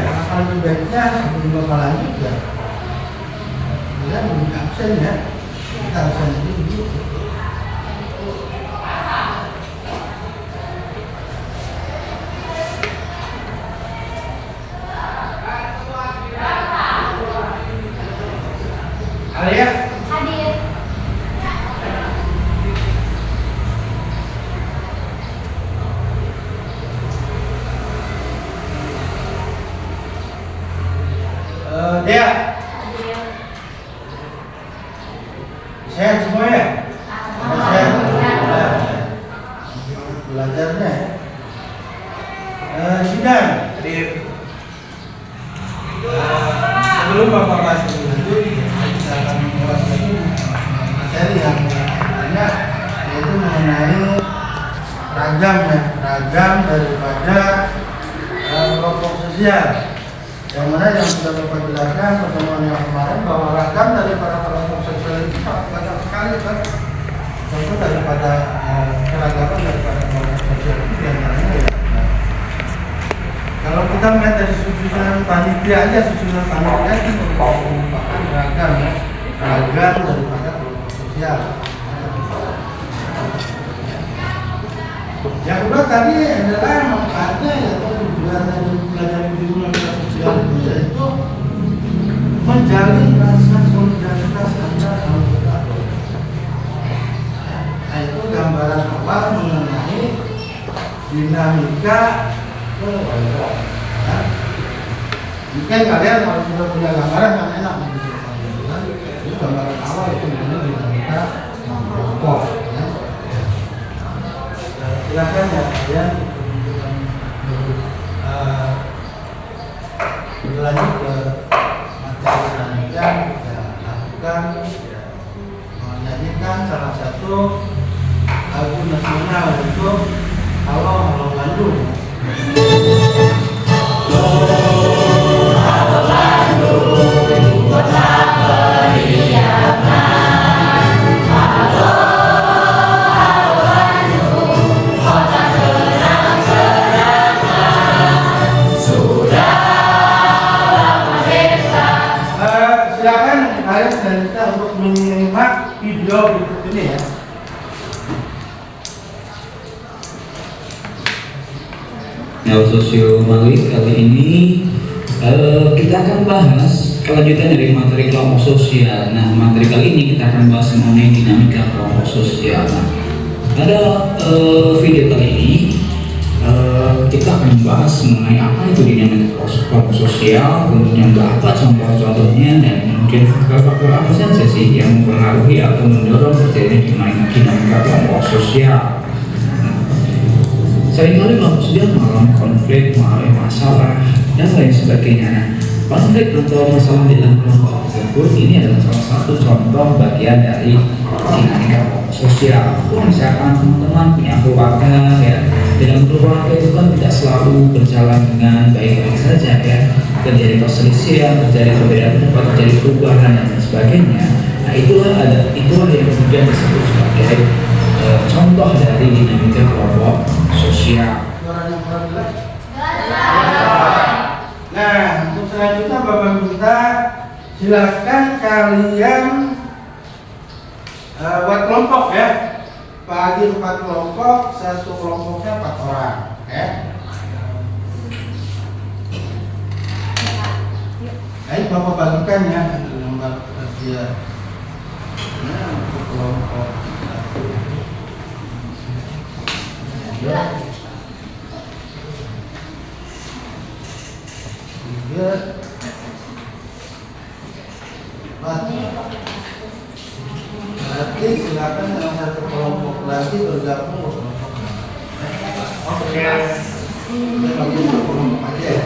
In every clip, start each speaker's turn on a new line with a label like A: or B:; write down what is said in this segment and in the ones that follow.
A: Akan baiknya sebelum Bapak lanjut ya, kita belum absen ya, kita absen itu begitu. Alia?
B: Hadir.
A: Dea? Sehat semua ya? Sehat? Belajarnya ya? Sidang? Sebelum Bapak masuk lanjut, kita akan mengulas lagi materi yang banyak, yaitu mengenai ragam daripada kelompok sosial. Yang mana yang sudah Bapak jelaskan pertemuan yang kemarin bahwa ragam daripada kelompok sosial itu sangat banyak sekali kan. Contoh daripada keragaman daripada kelompok sosial itu diantaranya ya. Kalau kita melihat dari susunan panitia aja, susunan panitia itu merupakan ragam ya, ragam daripada kelompok sosial. Yang kedua tadi adalah manfaatnya yaitu tujuan dari belajar hubungan sosial itu menjalin rasa solidaritas antar anggota. Nah itu gambaran awal mengenai dinamika keluarga. Nah, mungkin kalian kalau sudah punya gambaran kan enak begitu. Itu gambaran awal itu mengenai dinamika kelompok. Silakan ya kalian berlanjut ke materi selanjutnya. Kita lakukan menyanyikan salah satu lagu nasional untuk Halo Halo Bandung. Halo Bandung, kota periaman. Halo dan kita untuk menyimak video berikut ini ya.
C: Sosio Mawi kali ini kita akan bahas kelanjutan dari materi kelompok sosial. Nah, materi kali ini kita akan bahas mengenai dinamika kelompok sosial. Nah, pada video kali ini kita akan membahas mengenai apa itu dinamika kelompok sosial, kemudian apa contoh-contohnya, dan kemudian faktor-faktor apa saja sih yang mempengaruhi atau mendorong terjadinya dinamika kelompok sosial. Seringkali kelompok sosial mengalami konflik, mengalami masalah, dan lain sebagainya. Nah, konflik atau masalah di dalam kelompok tersebut ini adalah salah satu contoh bagian dari dinamika kelompok sosial. Misalkan teman-teman punya keluarga ya, dalam keluarga itu kan tidak selalu berjalan dengan baik-baik saja ya. Terjadi perselisihan, terjadi perbedaan pendapat, terjadi perubahan dan sebagainya. Nah, itulah yang kemudian disebut sebagai contoh dari dinamika kelompok sosial.
A: Nah, untuk selanjutnya Bapak minta silakan kalian buat kelompok ya. Bagi 4 kelompok, satu kelompoknya 4 orang ya. Baik, Bapak bagikan ya nomor dia. Nah, untuk kelompok 1, 2, 3, 4. Berarti silakan yang satu kelompok lagi bergabung ke kelompok lain. Oke. Kita bagi kelompok aja ya.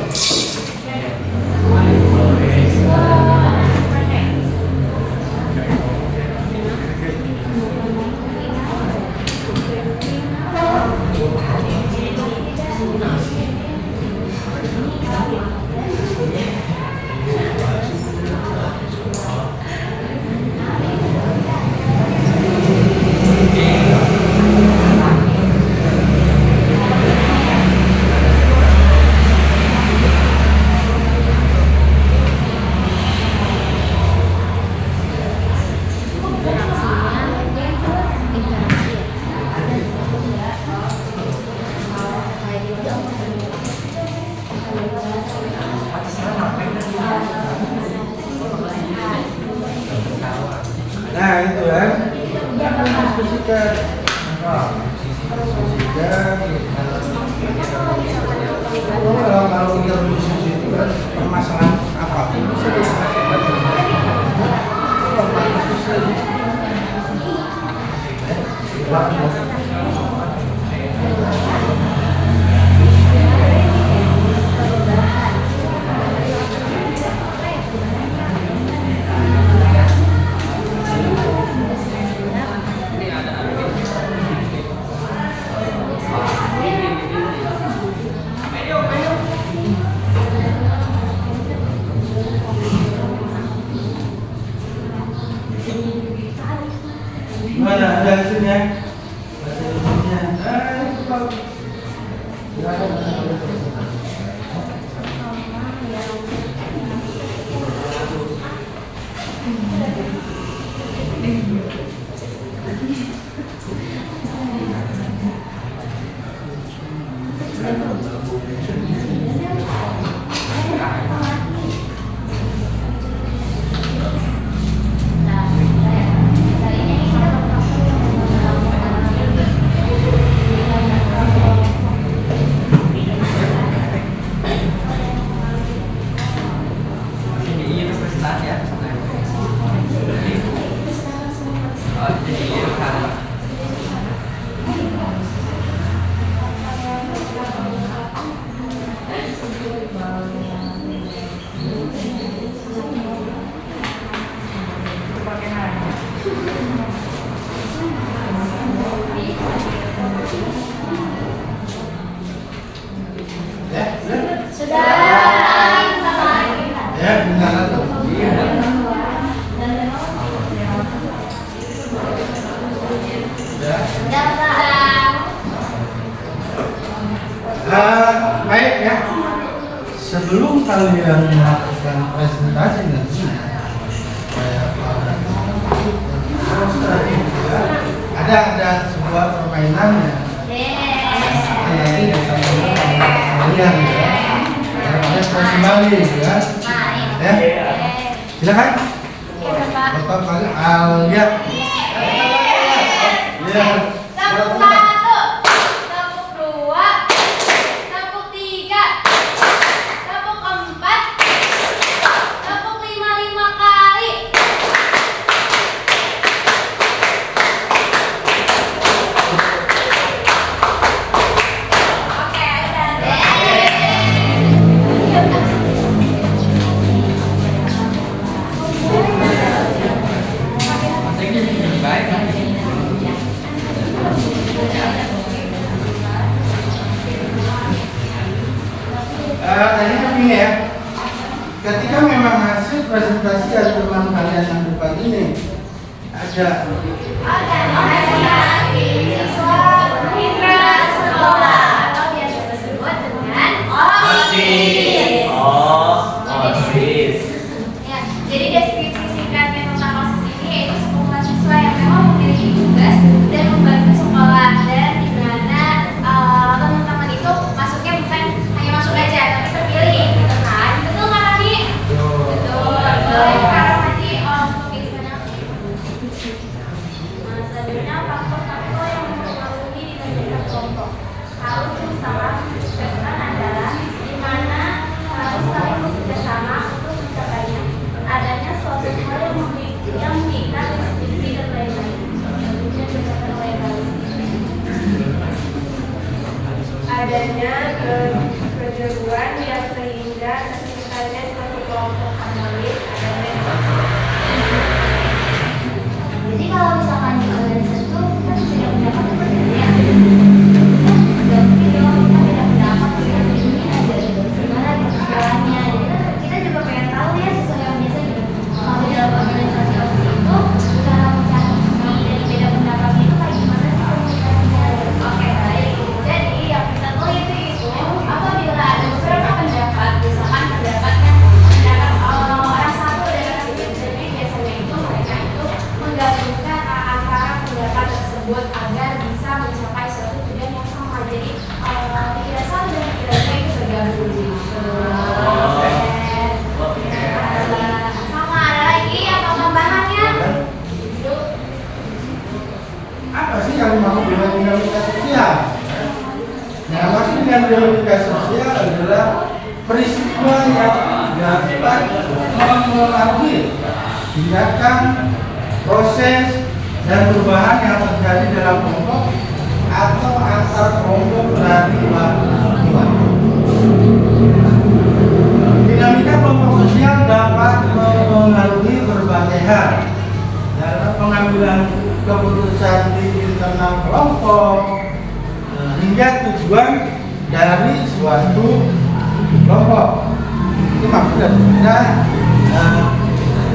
A: masalah apapun bisa diselesaikan. Mana ada hasilnya? Hasilnya. Itu bagus. Ya, benar tuh. Baik ya. Sebelum kalian melakukan presentasi nanti, ada sebuah permainan ya. Nanti disampaikan kalian ya. Namanya kembali ya. Ya. Silakan. Bapak kalian lihat. Ya.
B: Tepuk 1, tepuk 2, tepuk 3, tepuk 4, tepuk 5 kali. Oke, udah
A: Tadi kan ini ya, ketika memang hasil presentasi dari teman kalian yang depan ini ada
B: organisasi siswa mitra sekolah atau biasa disebut dengan OSIS.
D: OSIS.
B: Ya, jadi deskripsi singkatnya tentang OSIS ini yaitu sekumpulan siswa yang memang memiliki tugas dan membantu sekolah, dan di mana teman-teman itu masuknya bukan hanya masuk aja tapi terpilih, gitu kan? Betul nggak Rani? Betul. Boleh sekarang nanti untuk eksaminasi. Selanjutnya faktor-faktor yang mempengaruhi dinamika kelompok. Harus berusaha mensukseskan adalah di mana
A: mempengaruhi tindakan, proses, dan perubahan yang terjadi dalam kelompok atau antar kelompok dari waktu. Dinamika kelompok sosial dapat mempengaruhi berbagai hal dalam pengambilan keputusan di internal kelompok hingga tujuan dari suatu kelompok. Itu maksudnya sebenarnya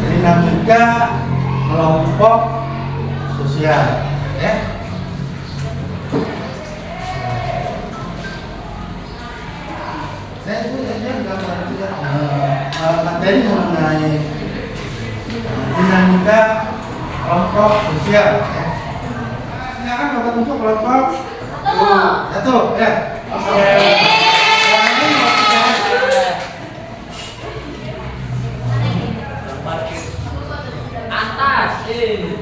A: dinamika kelompok sosial, ya. Saya itu materi mengenai dinamika kelompok sosial, ya. Sekarang Bapak untuk kelompok satu, ya. Oke.
D: Atas,
B: Kiri ya.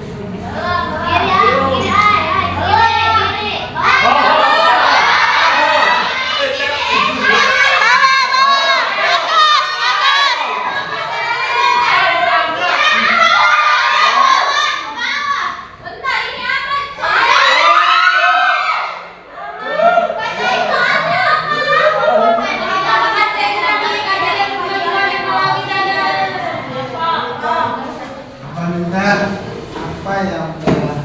B: Apa yang telah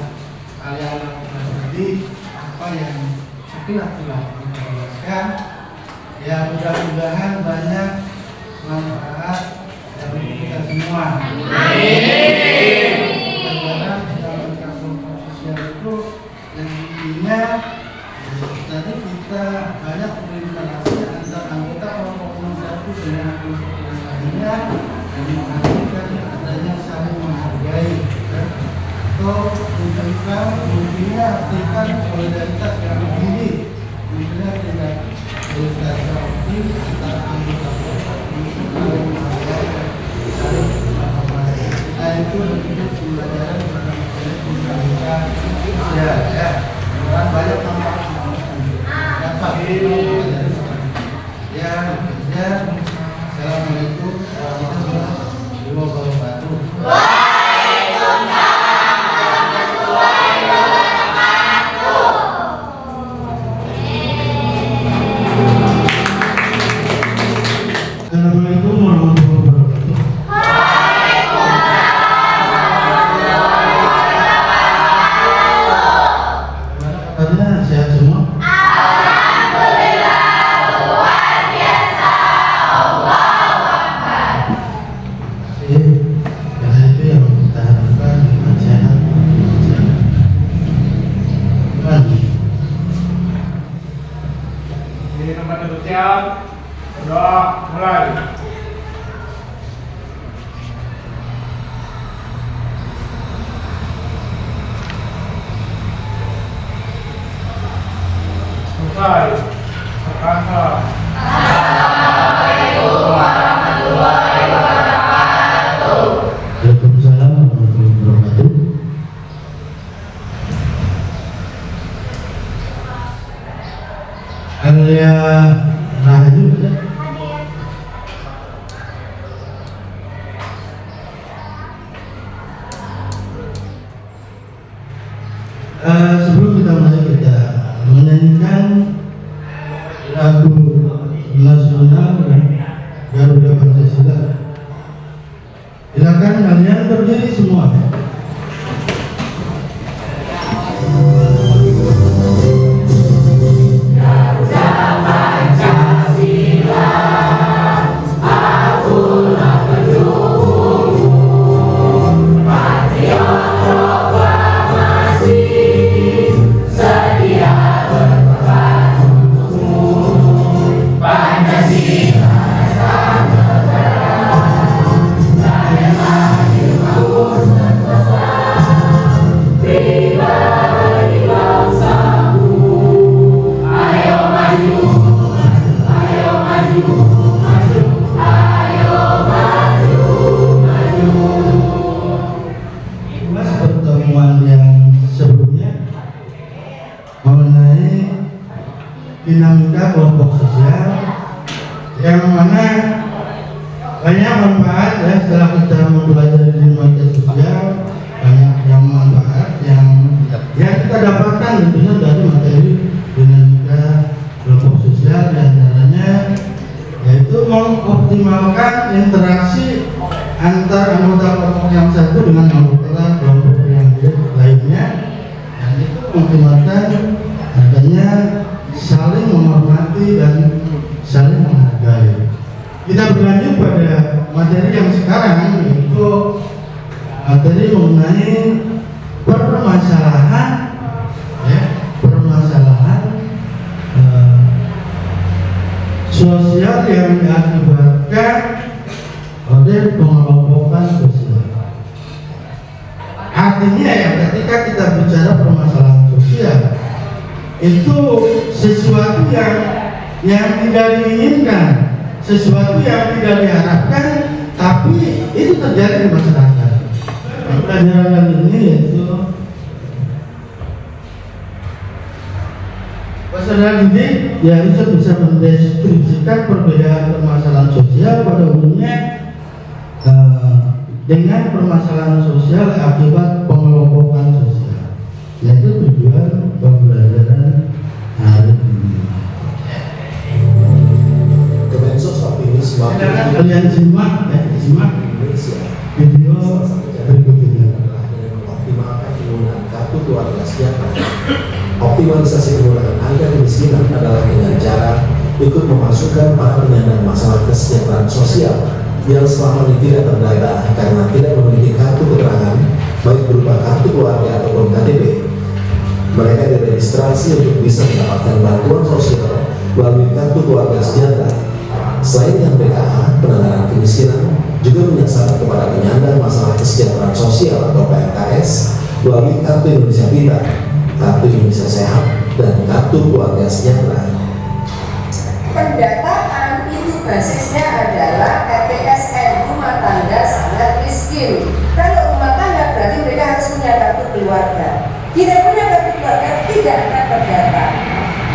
B: kalian lakukan tadi, apa yang sekilas telah dijelaskan, ya mudah-mudahan banyak manfaat dari kita semua. Karena dalam kelompok sosial itu yang intinya tadi kita banyak berinteraksi antar anggota kelompok satu dengan kelompok yang lainnya dan menghasilkan adanya saling menghargai. Atau menunjukkan mungkinnya artikan solidaritas yang tinggi, mungkinnya tidak solidaritas antara anggota kelompok untuk saling menghargai dan saling menghormati. Nah itu bentuk pembelajaran pada dinamika sosial, ya. Dan banyak manfaat dapat ya. Assalamualaikum warahmatullahi wabarakatuh.
A: Assalamualaikum warahmatullahi wabarakatuh. Gimana kabarnya? Sehat semua? Alhamdulillah, luar biasa. Allahu Akbar. Karena itu yang kita harapkan dengan sehat.
E: Di tempat duduk siap. Doa mulai. Selesai. Terkantor.
A: Assalamualaikum warahmatullahi wabarakatuh. Waalaikumsalam warahmatullahi wabarakatuh. Alia Rahayu ada? Sebelum kita mulai kita menyanyikan lagu nasional Garuda Pancasila. Silakan kalian berdiri semua.
F: Pancasila,
A: banyak manfaat ya setelah kita mempelajari di media sosial, banyak yang manfaat yang kita dapatkan tentunya dari materi dinamika kelompok sosial, diantaranya yaitu mengoptimalkan interaksi antar anggota kelompok yang satu dengan anggota kelompok yang lainnya, dan itu mengoptimalkan adanya saling menghormati dan saling menghargai. Kita berlanjut pada materi yang sekarang, yaitu materi mengenai permasalahan sosial yang diakibatkan oleh pengelompokan sosial. Artinya ya, ketika kita bicara permasalahan sosial, itu sesuatu yang tidak diinginkan, sesuatu yang tidak diharapkan, tapi itu terjadi di masyarakat. Pelajaran ini yaitu peserta didik ya harus bisa mendeskripsikan perbedaan permasalahan sosial pada umumnya dengan permasalahan sosial akibat pengelompokan sosial, yaitu tujuan pembelajaran hari ini.
F: Kemensos optimis
A: Kalian simak video berikut ini.
F: mengoptimalkan penggunaan kartu keluarga sejahtera. Optimalisasi penggunaan angka kemiskinan adalah dengan cara ikut memasukkan para penyandang masalah kesejahteraan sosial yang selama ini tidak terdata karena tidak memiliki kartu keterangan baik berupa kartu keluarga ataupun KTP. Mereka diregistrasi untuk bisa mendapatkan bantuan sosial melalui kartu keluarga sejahtera. Selain dengan PKH, penanganan kemiskinan juga menyasar kepada penyandang masalah kesejahteraan sosial atau PMKS melalui kartu Indonesia Pintar, kartu Indonesia Sehat, dan kartu keluarga sejahtera.
G: Pendataan itu basisnya adalah RTSN, rumah tangga sangat miskin. Kalau rumah tangga berarti mereka harus punya kartu keluarga. Tidak punya kartu keluarga tidak akan terdata.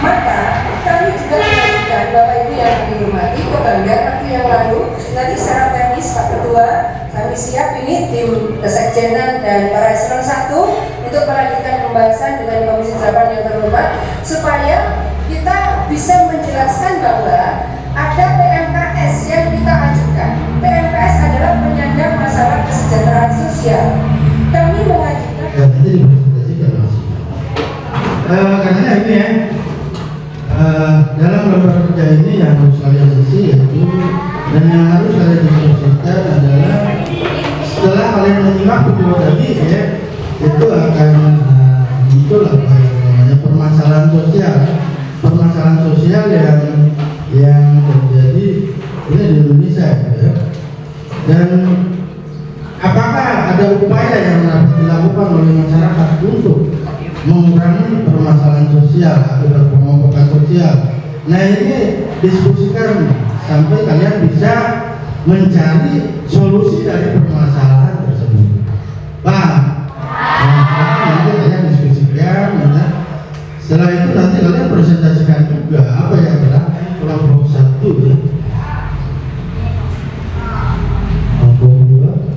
G: Maka kami juga mengajukan Bapak Ibu yang dihormati kebanggaan waktu yang lalu, nanti secara teknis Pak Ketua kami siap ini tim kesekjenan dan para eselon 1 untuk melanjutkan pembahasan dengan Komisi 8 yang terhormat supaya kita bisa menjelaskan bahwa ada PMKS yang kita ajukan. PMKS adalah penyandang masalah kesejahteraan sosial. Kami mengajukan
A: karena ini ya, dalam lembar kerja ini yang harus kalian isi yaitu dan yang harus kalian diskusikan adalah setelah kalian menyimak video tadi ya, itu akan muncul apa yang namanya permasalahan sosial yang terjadi ini di Indonesia ya. Dan apakah ada upaya yang dilakukan oleh masyarakat untuk mengurangi permasalahan sosial atau pengelompokan sosial? Nah, ini diskusikan sampai kalian bisa mencari solusi dari permasalahan tersebut. Paham? Nah, nanti kalian diskusikan, ya. Setelah itu nanti kalian presentasikan juga apa yang berlaku kelompok 1 ya. Kelompok 2.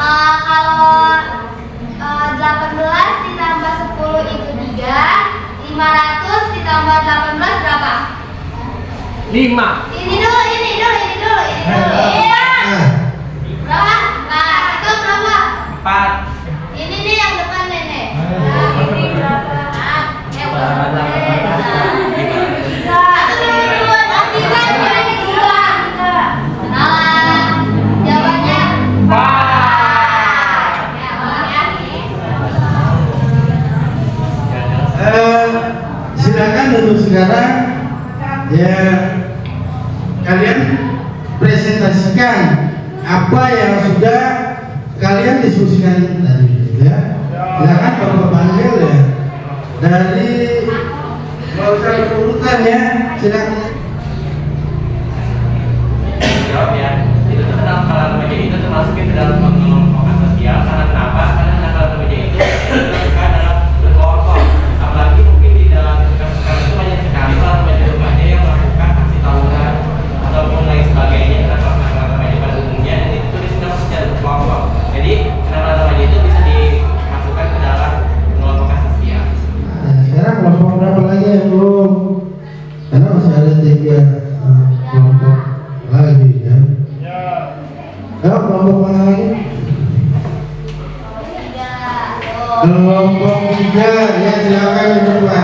B: Kalau 18 ditambah 10 itu 3, 500 ditambah 18 berapa?
D: 5.
B: Ini dulu. Iya. Berapa? Nah, itu berapa?
D: 4.
B: Ini nih yang depan nenek. Nah, ini berapa? Nah, yang berapa? Tiga. Salah. Jawabannya 4.
A: Silakan untuk sekarang ya kalian presentasikan apa yang sudah kalian diskusikan tadi ya. Silakan Bapak panggil ya dari nggak usah urutan ya, silakan.
H: Jawab ya, itu dalam kalangan remaja itu termasuk ke dalam pengelompokan sosial. Karena kenapa? Karena kalangan remaja itu dilakukan dalam berkelompok. Apalagi mungkin di dalam kasus-kasus itu banyak sekali remaja yang melakukan aksi tawuran ataupun lain sebagainya dengan kalangan remaja pada umumnya, dan itu sudah secara berkelompok. Jadi kalangan remaja itu bisa dimasukkan ke dalam pengelompokan sosial.
A: Nah, sekarang kelompok berapa lagi yang belum? Karena masih ada 3 kelompok lagi kan? Kelompok mana lagi? Kelompok 3 ya, silakan berdua.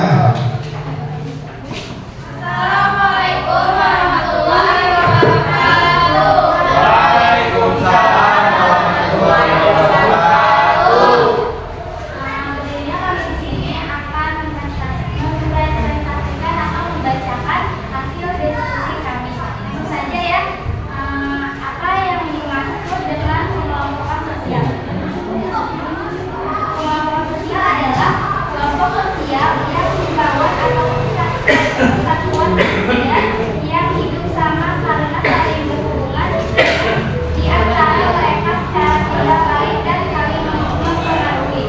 B: Assalamualaikum warahmatullahi wabarakatuh.
H: Waalaikumsalam warahmatullahi wabarakatuh.
B: Jadi kami di sini akan mempresentasikan atau membacakan hasil diskusi kami. Langsung saja ya. Apa yang dimaksud dengan pengelompokan sosial? Kelompok sosial adalah kelompok sosial yang membangun atau kesatuan manusia yang hidup sama karena saling berhubungan di antara mereka secara tidak baik dan saling mempengaruhi.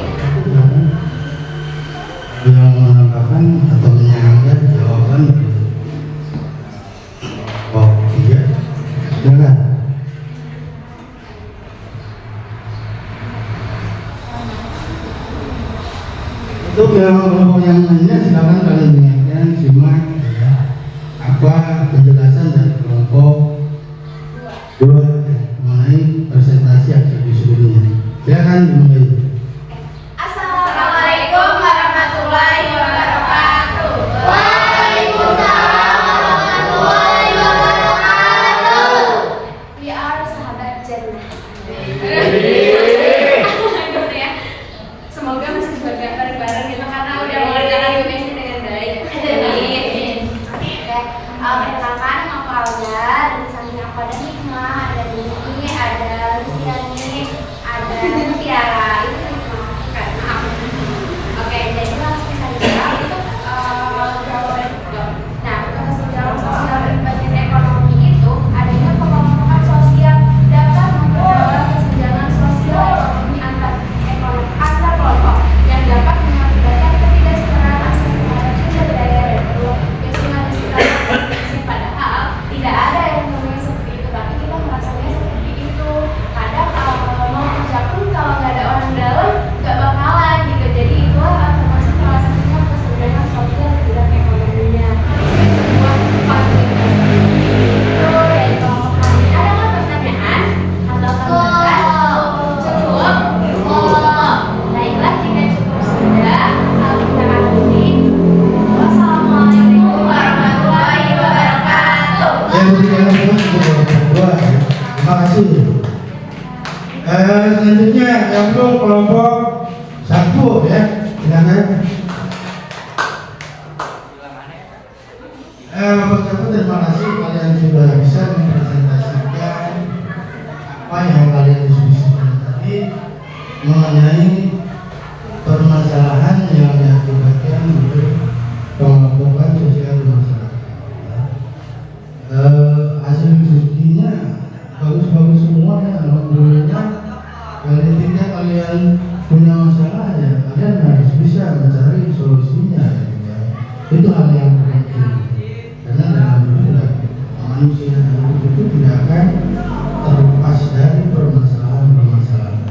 A: Yang menambahkan atau menyanggah jawaban kelompok 3, silakan. Untuk kelompok yang lainnya silakan kalian dengarkan, simak ya, apa penjelasan dari kelompok 2 mengenai presentasi hasil diskusinya. Silakan dimulai.
B: Assalamualaikum warahmatullahi wabarakatuh. Waalaikumsalam warahmatullahi wabarakatuh. We are sahabat jannah. Gitu ya. Semoga masih bareng-bareng gitu karena udah mengerjakan tugasnya dengan baik. Amin. Oke. Perkenalkan nama aku Alda, dan di samping aku ada Hikmah, ada Dini, ada Luciani, ada Mutiara. Itu Hikmah karena aku. Oke, jadi langsung saja itu jawaban kedua. Nah, untuk kesenjangan sosial berbasis ekonomi itu adanya pengelompokan sosial dapat memperdalam kesenjangan sosial ekonomi antar kelompok yang dapat mengakibatkan ketidaksetaraan akses terhadap sumber daya dan peluang kesenjangan. Padahal tidak ada yang namanya seperti itu, tapi kita merasanya seperti itu. Kadang mau kerja pun kalau nggak ada orang dalam nggak bakalan gitu. Jadi itulah termasuk salah satunya kesenjangan sosial di bidang ekonominya. Ini semua fasilitas itu dari kelompok kami. Ada nggak pertanyaan atau tambahan? Cukup? Baiklah, jika cukup sudah, kita akhiri. Wassalamualaikum warahmatullahi wabarakatuh.
A: Yang berjalan terus kedua, terima kasih. Selanjutnya yang belum kelompok 1 ya, silakan. Kelompok 1, terima kasih kalian sudah bisa mempresentasikan apa yang kalian diskusikan tadi mengenai permasalahan yang diakibatkan oleh pengelompokan sosial di masyarakat. Hasil diskusinya bagus-bagus semua ya, alhamdulillah. Paling tidak kalian punya masalah ya, kalian harus bisa mencari solusinya ya. Itu hal yang penting, karena dalam hidup manusia hidup itu tidak akan terlepas dari permasalahan-permasalahan.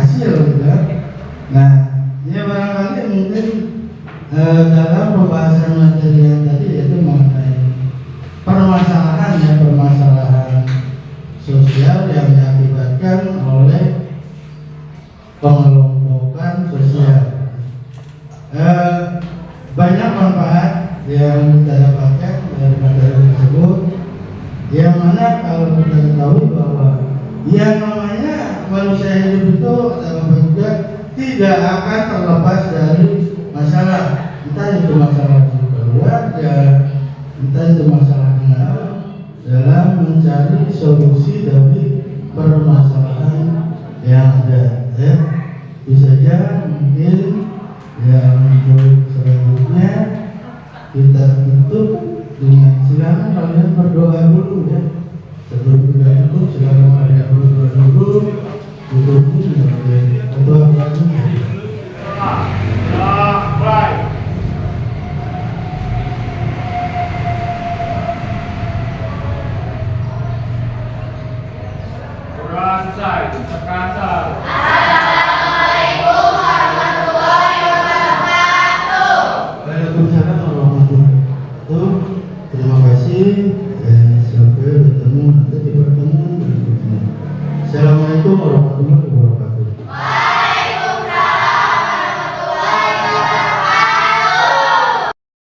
A: berhasil gitu kan. Nah, ya barangkali mungkin dalam pembahasan materi yang tadi yaitu mengenai permasalahan sosial yang diakibatkan oleh pengelompokan sosial. Banyak manfaat yang kita dapatkan dari materi tersebut, yang mana kalau kita ketahui bahwa yang namanya manusia hidup itu juga tidak akan terlepas dari masalah, entah itu masalah di keluarga, entah itu masalah kenal, dalam mencari solusi dari permasalahan yang ada. Ya, bisa saja mungkin yang untuk selanjutnya kita tutup dengan silakan kalian berdoa dulu ya. Sebelum kita tutup silakan kalian berdoa dulu. Tutup berdoa dulu.
E: Mulai. Sudah selesai. Sekarang.
A: Waalaikumsalam warahmatullahi wabarakatuh. Terima kasih dan sampai bertemu nanti di pertemuan berikutnya. Assalamualaikum warahmatullahi wabarakatuh.